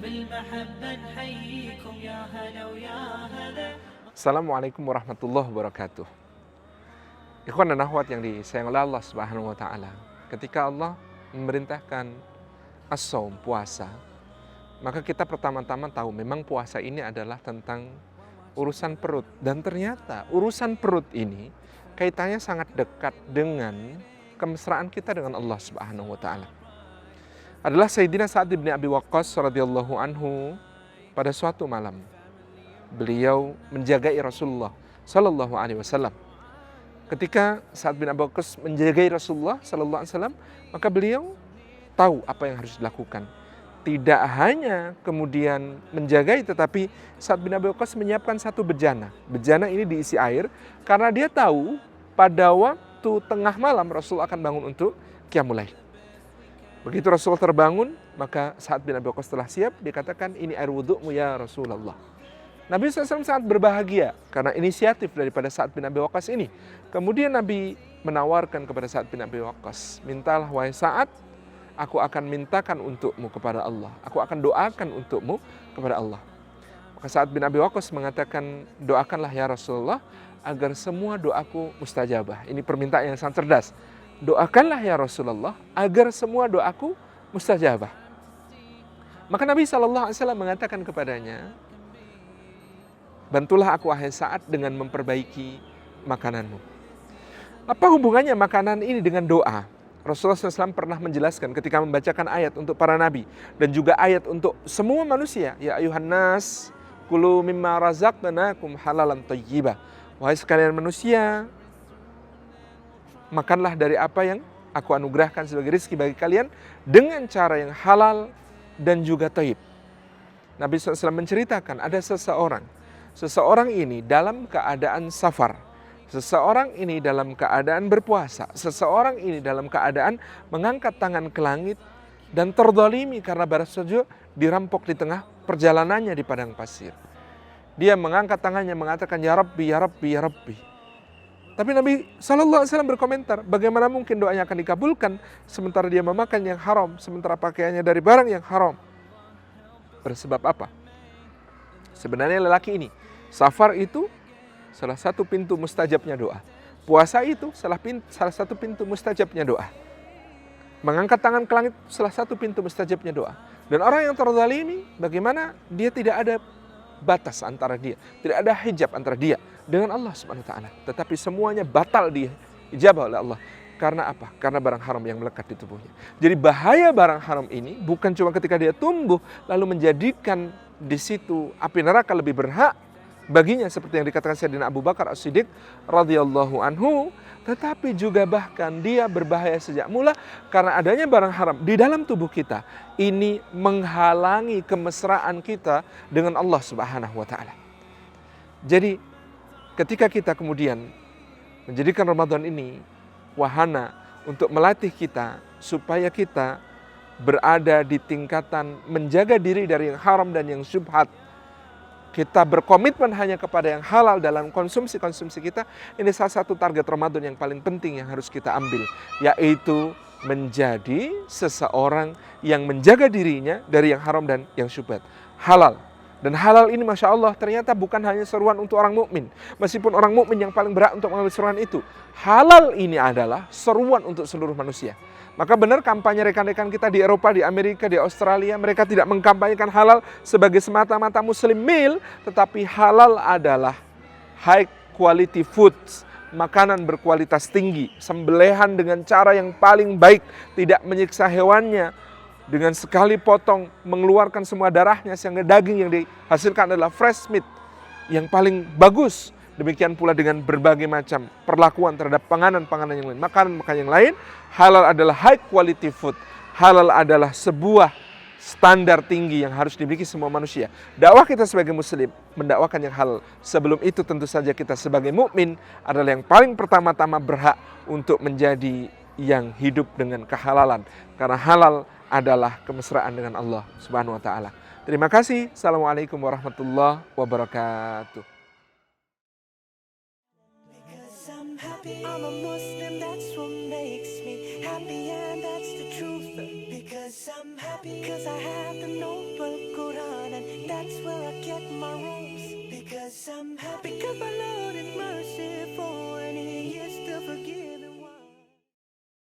بالمحبة نحييكم يا هلا ويا هلا. Assalamualaikum warahmatullahi wabarakatuh. Ikhwan dan akhwat yang disayang oleh Allah Subhanahu wa taala. Ketika Allah memerintahkan as-shaum, puasa, maka kita pertama-tama tahu memang puasa ini adalah tentang urusan perut, dan ternyata urusan perut ini kaitannya sangat dekat dengan kemesraan kita dengan Allah Subhanahu wa taala. Adalah Sayyidina Sa'ad bin Abi Waqqas radhiyallahu anhu pada suatu malam. Beliau menjagai Rasulullah sallallahu alaihi wasallam. Ketika Sa'ad bin Abi Waqqas menjagai Rasulullah sallallahu alaihi wasallam, maka beliau tahu apa yang harus dilakukan. Tidak hanya kemudian menjagai, tetapi Sa'ad bin Abi Waqqas menyiapkan satu bejana. Bejana ini diisi air karena dia tahu pada waktu tengah malam Rasul akan bangun untuk qiyamul lail. Begitu Rasul terbangun, maka Sa'ad bin Abi Waqqas telah siap, dikatakan ini air wudhumu ya Rasulullah. Nabi SAW sangat berbahagia karena inisiatif daripada Sa'ad bin Abi Waqqas ini. Kemudian Nabi menawarkan kepada Sa'ad bin Abi Waqqas, mintalah wahai Sa'ad, aku akan mintakan untukmu kepada Allah. Aku akan doakan untukmu kepada Allah. Maka Sa'ad bin Abi Waqqas mengatakan, doakanlah ya Rasulullah agar semua doaku mustajabah. Ini permintaan yang sangat cerdas. Doakanlah ya Rasulullah agar semua doaku mustajabah. Maka Nabi SAW mengatakan kepadanya, bantulah aku wahai Sa'ad dengan memperbaiki makananmu. Apa hubungannya makanan ini dengan doa? Rasulullah SAW pernah menjelaskan ketika membacakan ayat untuk para nabi dan juga ayat untuk semua manusia. Ya ayuhan nas, kulu mimma razaqnakum halalan thayyibah. Wahai sekalian manusia, makanlah dari apa yang aku anugerahkan sebagai rezeki bagi kalian dengan cara yang halal dan juga thayyib. Nabi SAW menceritakan ada seseorang ini dalam keadaan safar, seseorang ini dalam keadaan berpuasa, seseorang ini dalam keadaan mengangkat tangan ke langit dan terdolimi karena baru saja dirampok di tengah perjalanannya di padang pasir. Dia mengangkat tangannya mengatakan ya Rabbi, ya Rabbi, ya Rabbi. Tapi Nabi SAW berkomentar, bagaimana mungkin doanya akan dikabulkan sementara dia memakan yang haram, sementara pakaiannya dari barang yang haram. Bersebab apa? Sebenarnya lelaki ini, safar itu salah satu pintu mustajabnya doa. Puasa itu salah satu pintu mustajabnya doa. Mengangkat tangan ke langit salah satu pintu mustajabnya doa. Dan orang yang terzalimi, bagaimana dia tidak ada batas antara dia, tidak ada hijab antara dia dengan Allah Subhanahu wa taala. Tetapi semuanya batal diijabah oleh Allah. Karena apa? Karena barang haram yang melekat di tubuhnya. Jadi bahaya barang haram ini bukan cuma ketika dia tumbuh lalu menjadikan di situ api neraka lebih berhak baginya seperti yang dikatakan Sayyidina Abu Bakar As-Siddiq radhiyallahu anhu, tetapi juga bahkan dia berbahaya sejak mula karena adanya barang haram di dalam tubuh kita. Ini menghalangi kemesraan kita dengan Allah Subhanahu wa taala. Jadi ketika kita kemudian menjadikan Ramadan ini wahana untuk melatih kita supaya kita berada di tingkatan menjaga diri dari yang haram dan yang syubhat, kita berkomitmen hanya kepada yang halal dalam konsumsi kita. Ini salah satu target Ramadan yang paling penting yang harus kita ambil, yaitu menjadi seseorang yang menjaga dirinya dari yang haram dan yang syubhat. Halal. Dan halal ini Masya Allah ternyata bukan hanya seruan untuk orang mukmin. Meskipun orang mukmin yang paling berhak untuk mengambil seruan itu, halal ini adalah seruan untuk seluruh manusia. Maka benar kampanye rekan-rekan kita di Eropa, di Amerika, di Australia, mereka tidak mengkampanyekan halal sebagai semata-mata muslim meal, tetapi halal adalah high quality foods, makanan berkualitas tinggi, sembelihan dengan cara yang paling baik, tidak menyiksa hewannya, dengan sekali potong mengeluarkan semua darahnya sehingga daging yang dihasilkan adalah fresh meat yang paling bagus. Demikian pula dengan berbagai macam perlakuan terhadap panganan-panganan yang lain, makanan-makanan yang lain. Halal adalah high quality food. Halal adalah sebuah standar tinggi yang harus dimiliki semua manusia. Dakwah kita sebagai muslim mendakwakan yang halal. Sebelum itu tentu saja kita sebagai mukmin adalah yang paling pertama-tama berhak untuk menjadi yang hidup dengan kehalalan. Karena halal adalah kemesraan dengan Allah Subhanahu wa taala. Terima kasih. Assalamualaikum warahmatullahi wabarakatuh. I'm a Muslim, that's what makes me happy, and that's the truth. Because I'm happy, because I have the noble good I'm happy.